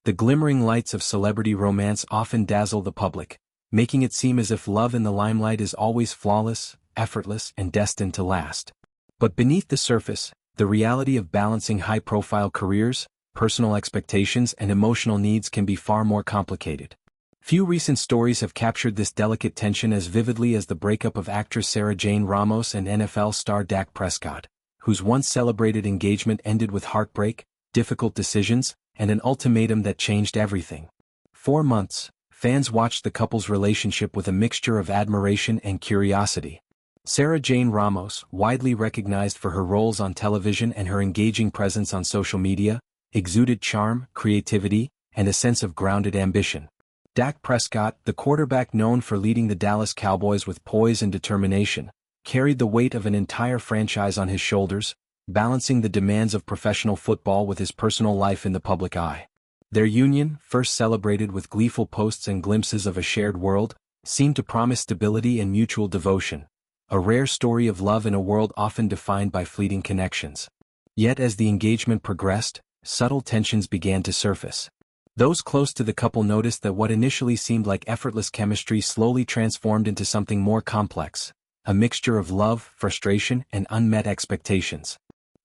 The glimmering lights of celebrity romance often dazzle the public, making it seem as if love in the limelight is always flawless, effortless, and destined to last. But beneath the surface, the reality of balancing high-profile careers, personal expectations, and emotional needs can be far more complicated. Few recent stories have captured this delicate tension as vividly as the breakup of actress Sarah Jane Ramos and NFL star Dak Prescott, whose once celebrated engagement ended with heartbreak, difficult decisions, and an ultimatum that changed everything. For months, fans watched the couple's relationship with a mixture of admiration and curiosity. Sarah Jane Ramos, widely recognized for her roles on television and her engaging presence on social media, exuded charm, creativity, and a sense of grounded ambition. Dak Prescott, the quarterback known for leading the Dallas Cowboys with poise and determination, carried the weight of an entire franchise on his shoulders, balancing the demands of professional football with his personal life in the public eye. Their union, first celebrated with gleeful posts and glimpses of a shared world, seemed to promise stability and mutual devotion, a rare story of love in a world often defined by fleeting connections. Yet as the engagement progressed, subtle tensions began to surface. Those close to the couple noticed that what initially seemed like effortless chemistry slowly transformed into something more complex, a mixture of love, frustration, and unmet expectations.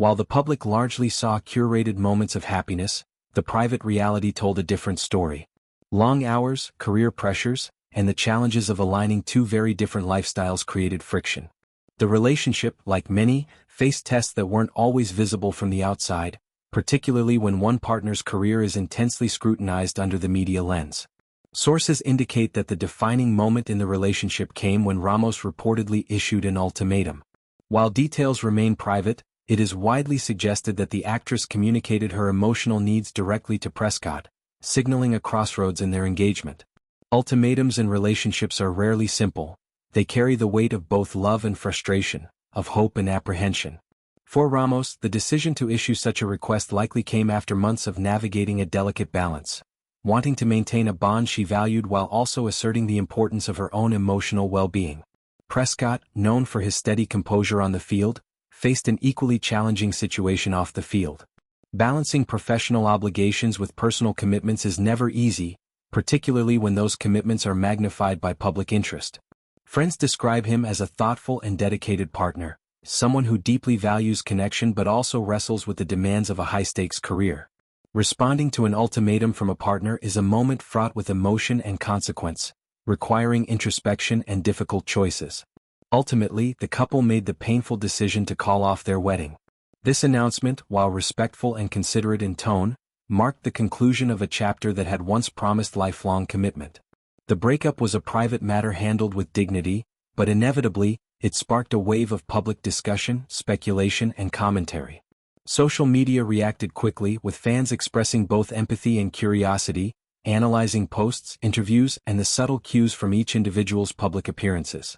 While the public largely saw curated moments of happiness, the private reality told a different story. Long hours, career pressures, and the challenges of aligning two very different lifestyles created friction. The relationship, like many, faced tests that weren't always visible from the outside, particularly when one partner's career is intensely scrutinized under the media lens. Sources indicate that the defining moment in the relationship came when Ramos reportedly issued an ultimatum. While details remain private, it is widely suggested that the actress communicated her emotional needs directly to Prescott, signaling a crossroads in their engagement. Ultimatums in relationships are rarely simple. They carry the weight of both love and frustration, of hope and apprehension. For Ramos, the decision to issue such a request likely came after months of navigating a delicate balance, wanting to maintain a bond she valued while also asserting the importance of her own emotional well-being. Prescott, known for his steady composure on the field, faced an equally challenging situation off the field. Balancing professional obligations with personal commitments is never easy, particularly when those commitments are magnified by public interest. Friends describe him as a thoughtful and dedicated partner, someone who deeply values connection but also wrestles with the demands of a high-stakes career. Responding to an ultimatum from a partner is a moment fraught with emotion and consequence, requiring introspection and difficult choices. Ultimately, the couple made the painful decision to call off their wedding. This announcement, while respectful and considerate in tone, marked the conclusion of a chapter that had once promised lifelong commitment. The breakup was a private matter handled with dignity, but inevitably, it sparked a wave of public discussion, speculation, and commentary. Social media reacted quickly, with fans expressing both empathy and curiosity, analyzing posts, interviews, and the subtle cues from each individual's public appearances.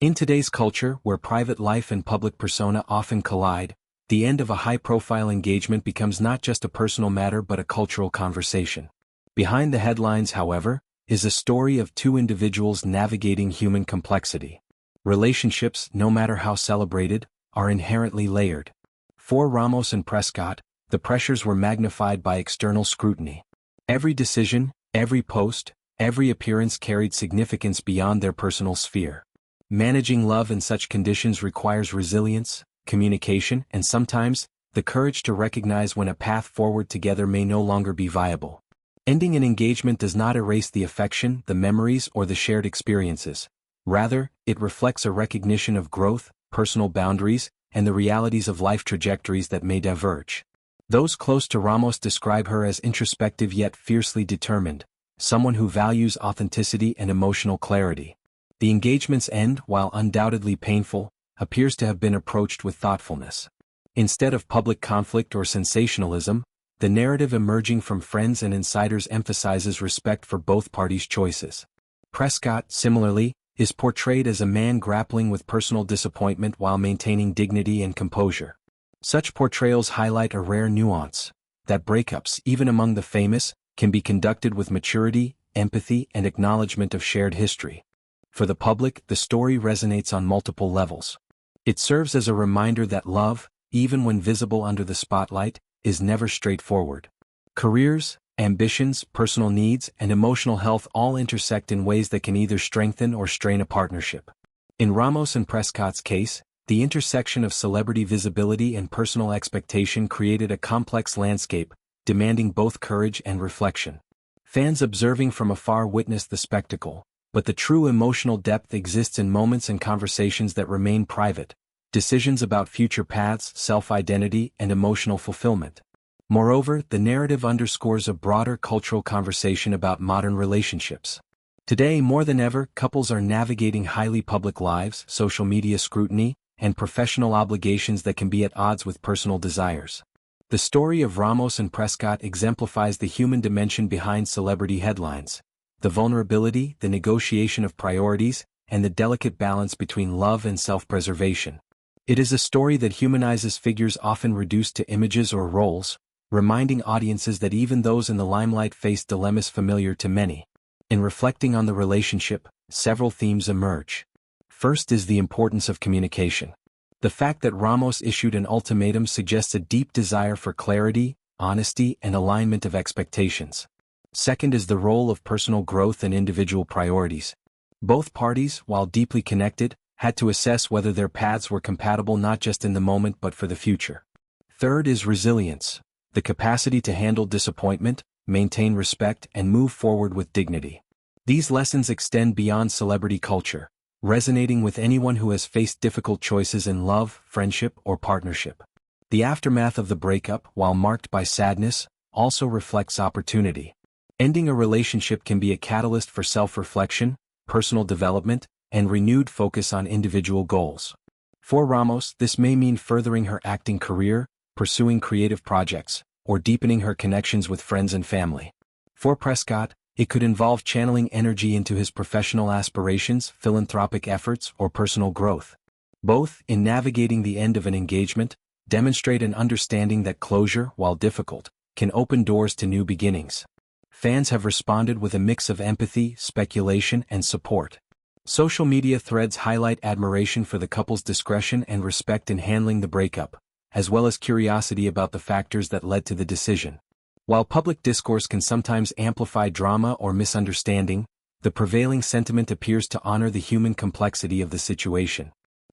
In today's culture, where private life and public persona often collide, the end of a high-profile engagement becomes not just a personal matter but a cultural conversation. Behind the headlines, however, is a story of two individuals navigating human complexity. Relationships, no matter how celebrated, are inherently layered. For Ramos and Prescott, the pressures were magnified by external scrutiny. Every decision, every post, every appearance carried significance beyond their personal sphere. Managing love in such conditions requires resilience, communication, and sometimes, the courage to recognize when a path forward together may no longer be viable. Ending an engagement does not erase the affection, the memories, or the shared experiences. Rather, it reflects a recognition of growth, personal boundaries, and the realities of life trajectories that may diverge. Those close to Ramos describe her as introspective yet fiercely determined, someone who values authenticity and emotional clarity. The engagement's end, while undoubtedly painful, appears to have been approached with thoughtfulness. Instead of public conflict or sensationalism, the narrative emerging from friends and insiders emphasizes respect for both parties' choices. Prescott, similarly, is portrayed as a man grappling with personal disappointment while maintaining dignity and composure. Such portrayals highlight a rare nuance, that breakups, even among the famous, can be conducted with maturity, empathy, and acknowledgement of shared history. For the public, the story resonates on multiple levels. It serves as a reminder that love, even when visible under the spotlight, is never straightforward. Careers, Ambitions, personal needs, and emotional health all intersect in ways that can either strengthen or strain a partnership. In Ramos and Prescott's case, the intersection of celebrity visibility and personal expectation created a complex landscape, demanding both courage and reflection. Fans observing from afar witnessed the spectacle, but the true emotional depth exists in moments and conversations that remain private, decisions about future paths, self-identity, and emotional fulfillment. Moreover, the narrative underscores a broader cultural conversation about modern relationships. Today, more than ever, couples are navigating highly public lives, social media scrutiny, and professional obligations that can be at odds with personal desires. The story of Ramos and Prescott exemplifies the human dimension behind celebrity headlines, the vulnerability, the negotiation of priorities, and the delicate balance between love and self-preservation. It is a story that humanizes figures often reduced to images or roles, reminding audiences that even those in the limelight face dilemmas familiar to many. In reflecting on the relationship, several themes emerge. First is the importance of communication. The fact that Ramos issued an ultimatum suggests a deep desire for clarity, honesty, and alignment of expectations. Second is the role of personal growth and individual priorities. Both parties, while deeply connected, had to assess whether their paths were compatible not just in the moment but for the future. Third is resilience, the capacity to handle disappointment, maintain respect, and move forward with dignity. These lessons extend beyond celebrity culture, resonating with anyone who has faced difficult choices in love, friendship, or partnership. The aftermath of the breakup, while marked by sadness, also reflects opportunity. Ending a relationship can be a catalyst for self-reflection, personal development, and renewed focus on individual goals. For Ramos, this may mean furthering her acting career, pursuing creative projects, or deepening her connections with friends and family. For Prescott, it could involve channeling energy into his professional aspirations, philanthropic efforts, or personal growth. Both, in navigating the end of an engagement, demonstrate an understanding that closure, while difficult, can open doors to new beginnings. Fans have responded with a mix of empathy, speculation, and support. Social media threads highlight admiration for the couple's discretion and respect in handling the breakup, as well as curiosity about the factors that led to the decision. While public discourse can sometimes amplify drama or misunderstanding, the prevailing sentiment appears to honor the human complexity of the situation.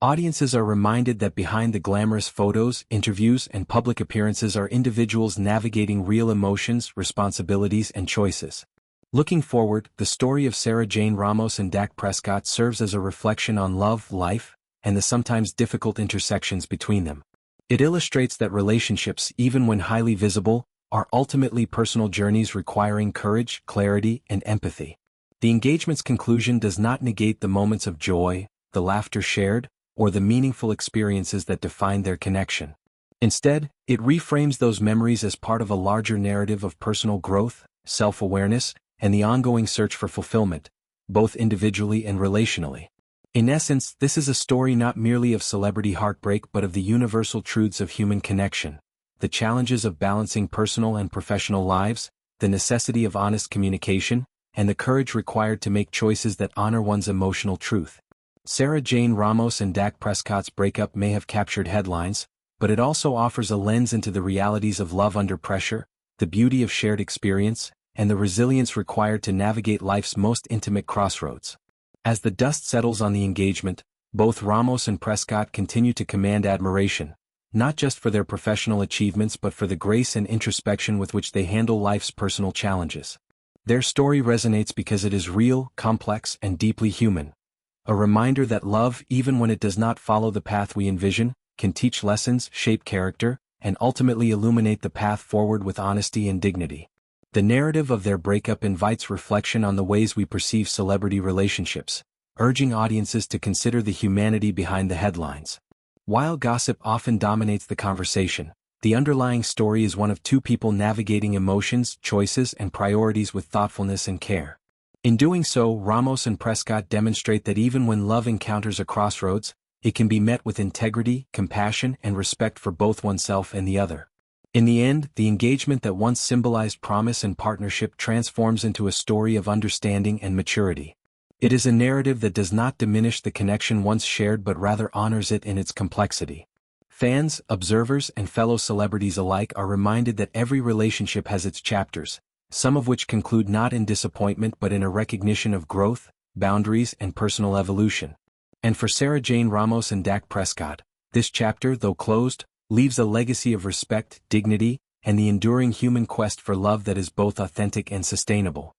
Audiences are reminded that behind the glamorous photos, interviews, and public appearances are individuals navigating real emotions, responsibilities, and choices. Looking forward, the story of Sarah Jane Ramos and Dak Prescott serves as a reflection on love, life, and the sometimes difficult intersections between them. It illustrates that relationships, even when highly visible, are ultimately personal journeys requiring courage, clarity, and empathy. The engagement's conclusion does not negate the moments of joy, the laughter shared, or the meaningful experiences that defined their connection. Instead, it reframes those memories as part of a larger narrative of personal growth, self-awareness, and the ongoing search for fulfillment, both individually and relationally. In essence, this is a story not merely of celebrity heartbreak but of the universal truths of human connection, the challenges of balancing personal and professional lives, the necessity of honest communication, and the courage required to make choices that honor one's emotional truth. Sarah Jane Ramos and Dak Prescott's breakup may have captured headlines, but it also offers a lens into the realities of love under pressure, the beauty of shared experience, and the resilience required to navigate life's most intimate crossroads. As the dust settles on the engagement, both Ramos and Prescott continue to command admiration, not just for their professional achievements but for the grace and introspection with which they handle life's personal challenges. Their story resonates because it is real, complex, and deeply human. A reminder that love, even when it does not follow the path we envision, can teach lessons, shape character, and ultimately illuminate the path forward with honesty and dignity. The narrative of their breakup invites reflection on the ways we perceive celebrity relationships, urging audiences to consider the humanity behind the headlines. While gossip often dominates the conversation, the underlying story is one of two people navigating emotions, choices, and priorities with thoughtfulness and care. In doing so, Ramos and Prescott demonstrate that even when love encounters a crossroads, it can be met with integrity, compassion, and respect for both oneself and the other. In the end, the engagement that once symbolized promise and partnership transforms into a story of understanding and maturity. It is a narrative that does not diminish the connection once shared but rather honors it in its complexity. Fans, observers, and fellow celebrities alike are reminded that every relationship has its chapters, some of which conclude not in disappointment but in a recognition of growth, boundaries and personal evolution. And for Sarah Jane Ramos and Dak Prescott, this chapter, though closed, leaves a legacy of respect, dignity, and the enduring human quest for love that is both authentic and sustainable.